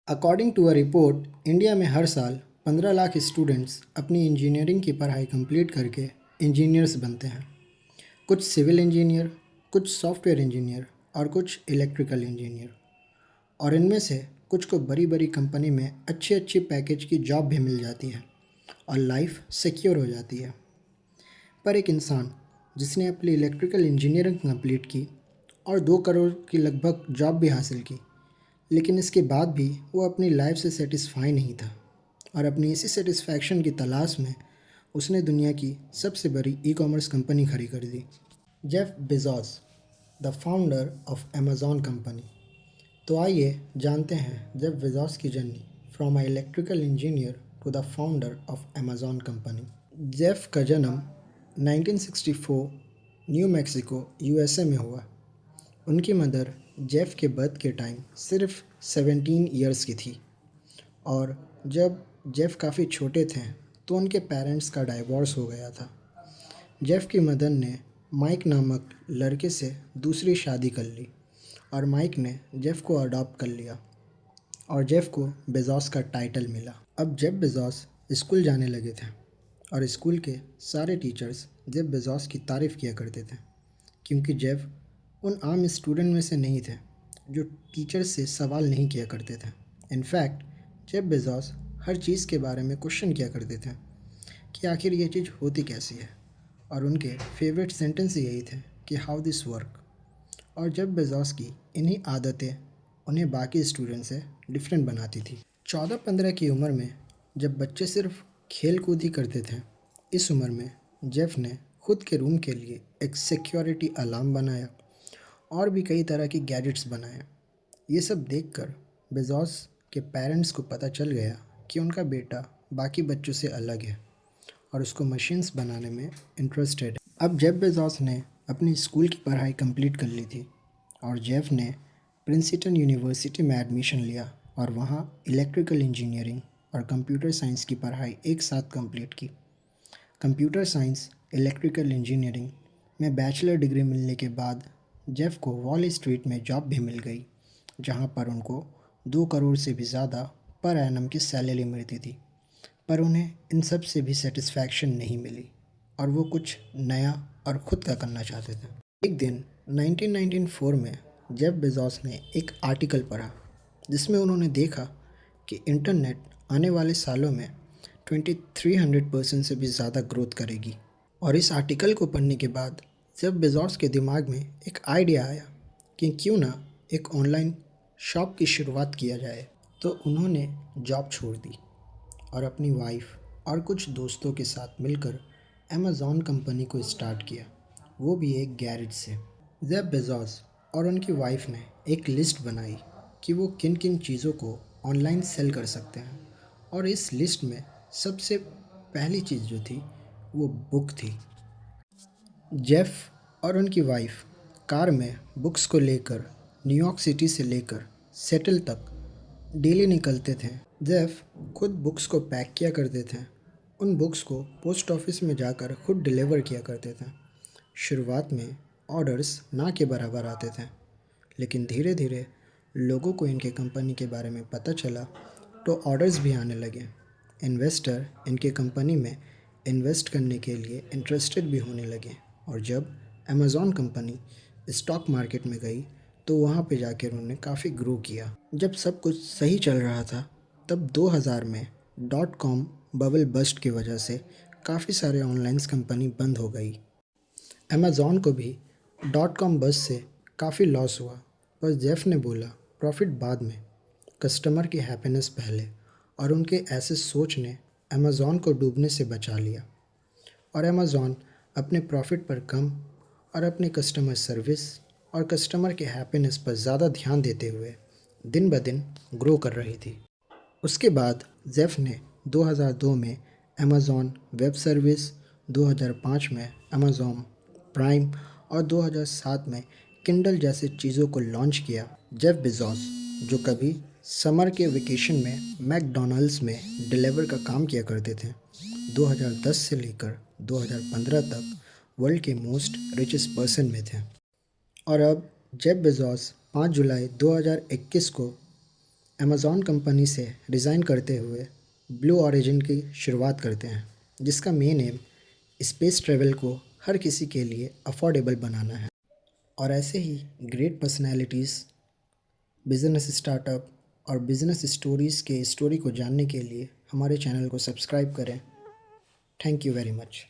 According to a report, India में हर साल 15 लाख स्टूडेंट्स अपनी इंजीनियरिंग की पढ़ाई कंप्लीट करके इंजीनियर्स बनते हैं। कुछ सिविल इंजीनियर, कुछ सॉफ्टवेयर इंजीनियर और कुछ इलेक्ट्रिकल इंजीनियर। और इनमें से कुछ को बड़ी बड़ी कंपनी में अच्छी अच्छी पैकेज की जॉब भी मिल जाती है और लाइफ सिक्योर हो जाती है। पर एक इंसान जिसने अपनी इलेक्ट्रिकल इंजीनियरिंग कंप्लीट की और 2 करोड़ की लगभग जॉब भी हासिल की, लेकिन इसके बाद भी वो अपनी लाइफ से सेटिस्फाई नहीं था और अपनी इसी सेटिस्फैक्शन की तलाश में उसने दुनिया की सबसे बड़ी ई कॉमर्स कंपनी खड़ी कर दी। Jeff Bezos, the founder of Amazon company. तो आइए जानते हैं जेफ बेजोस की journey from a electrical engineer to the founder of Amazon company. Jeff का जन्म 1964 न्यू मैक्सिको यूएसए में हुआ। उनकी मदर जेफ के बर्थ के टाइम सिर्फ 17 ईयर्स की थी और जब जेफ काफ़ी छोटे थे तो उनके पेरेंट्स का डाइवोर्स हो गया था। जेफ की मदर ने माइक नामक लड़के से दूसरी शादी कर ली और माइक ने जेफ को अडॉप्ट कर लिया और जेफ को बेजोस का टाइटल मिला। अब जेफ बेजोस स्कूल जाने लगे थे और स्कूल के सारे टीचर्स जेफ बेजोस की तारीफ़ किया करते थे, क्योंकि जेफ उन आम स्टूडेंट में से नहीं थे जो टीचर से सवाल नहीं किया करते थे। इनफैक्ट जेफ बेजोस हर चीज़ के बारे में क्वेश्चन किया करते थे कि आखिर ये चीज़ होती कैसी है, और उनके फेवरेट सेंटेंस यही थे कि हाउ दिस वर्क। और जेफ बेजोस की इन्हीं आदतें उन्हें बाकी स्टूडेंट से डिफरेंट बनाती थी। 14-15 की उम्र में जब बच्चे सिर्फ खेल कूद ही करते थे, इस उम्र में जेफ ने खुद के रूम के लिए एक सिक्योरिटी अलार्म बनाया और भी कई तरह की गैजेट्स बनाए। ये सब देखकर बेजोस के पेरेंट्स को पता चल गया कि उनका बेटा बाकी बच्चों से अलग है और उसको मशीन्स बनाने में इंटरेस्टेड है। अब जेफ बेजोस ने अपनी स्कूल की पढ़ाई कंप्लीट कर ली थी और जेफ ने प्रिंसटन यूनिवर्सिटी में एडमिशन लिया और वहाँ इलेक्ट्रिकल इंजीनियरिंग और कंप्यूटर साइंस की पढ़ाई एक साथ कंप्लीट की। कंप्यूटर साइंस इलेक्ट्रिकल इंजीनियरिंग में बैचलर डिग्री मिलने के बाद जेफ को वॉल स्ट्रीट में जॉब भी मिल गई, जहाँ पर उनको 2 करोड़ से भी ज़्यादा पर एनम की सैलरी मिलती थी। पर उन्हें इन सब से भी सेटिस्फैक्शन नहीं मिली और वो कुछ नया और ख़ुद का करना चाहते थे। एक दिन 1994 में जेफ बेजोस ने एक आर्टिकल पढ़ा जिसमें उन्होंने देखा कि इंटरनेट आने वाले सालों में 2300% से भी ज़्यादा ग्रोथ करेगी। और इस आर्टिकल को पढ़ने के बाद जेफ बेजोस के दिमाग में एक आइडिया आया कि क्यों ना एक ऑनलाइन शॉप की शुरुआत किया जाए। तो उन्होंने जॉब छोड़ दी और अपनी वाइफ और कुछ दोस्तों के साथ मिलकर अमेज़ॉन कंपनी को स्टार्ट किया, वो भी एक गैरेज से। जेफ बेजोस और उनकी वाइफ ने एक लिस्ट बनाई कि वो किन किन चीज़ों को ऑनलाइन सेल कर सकते हैं, और इस लिस्ट में सबसे पहली चीज़ जो थी वो बुक थी। जेफ और उनकी वाइफ कार में बुक्स को लेकर न्यूयॉर्क सिटी से लेकर सेटल तक डेली निकलते थे। जेफ खुद बुक्स को पैक किया करते थे, उन बुक्स को पोस्ट ऑफिस में जाकर खुद डिलीवर किया करते थे। शुरुआत में ऑर्डर्स ना के बराबर आते थे, लेकिन धीरे धीरे लोगों को इनके कंपनी के बारे में पता चला तो ऑर्डर्स भी आने लगे। इन्वेस्टर इनके कंपनी में इन्वेस्ट करने के लिए इंटरेस्टेड भी होने लगे और जब अमेज़ॉन कंपनी स्टॉक मार्केट में गई तो वहाँ पे जाकर उन्होंने काफ़ी ग्रो किया। जब सब कुछ सही चल रहा था तब 2000 में डॉट कॉम बबल बस्ट की वजह से काफ़ी सारे ऑनलाइन कंपनी बंद हो गई। अमेज़ॉन को भी डॉट कॉम बस से काफ़ी लॉस हुआ, पर जेफ ने बोला प्रॉफिट बाद में, कस्टमर की हैप्पीनेस पहले, और उनके ऐसे सोच ने अमेज़ॉन को डूबने से बचा लिया। और अमेज़ॉन अपने प्रॉफिट पर कम और अपने कस्टमर सर्विस और कस्टमर के हैप्पीनेस पर ज़्यादा ध्यान देते हुए दिन ब दिन ग्रो कर रही थी। उसके बाद जेफ ने 2002 में अमेज़ॉन वेब सर्विस, 2005 में अमेज़ॉन प्राइम और 2007 में किंडल जैसे चीज़ों को लॉन्च किया। जेफ बेजोस, जो कभी समर के वेकेशन में मैकडॉनल्ड्स में डिलीवर का काम किया करते थे, 2010 से लेकर 2015 तक वर्ल्ड के मोस्ट रिचेस्ट पर्सन में थे। और अब जेफ बेजोस 5 जुलाई 2021 को अमेज़ॉन कंपनी से रिज़ाइन करते हुए ब्लू ओरिजिन की शुरुआत करते हैं, जिसका मेन एम स्पेस ट्रैवल को हर किसी के लिए अफोर्डेबल बनाना है। और ऐसे ही ग्रेट पर्सनैलिटीज़, बिज़नेस स्टार्टअप और बिज़नेस स्टोरीज़ के स्टोरी को जानने के लिए हमारे चैनल को सब्सक्राइब करें। Thank you very much.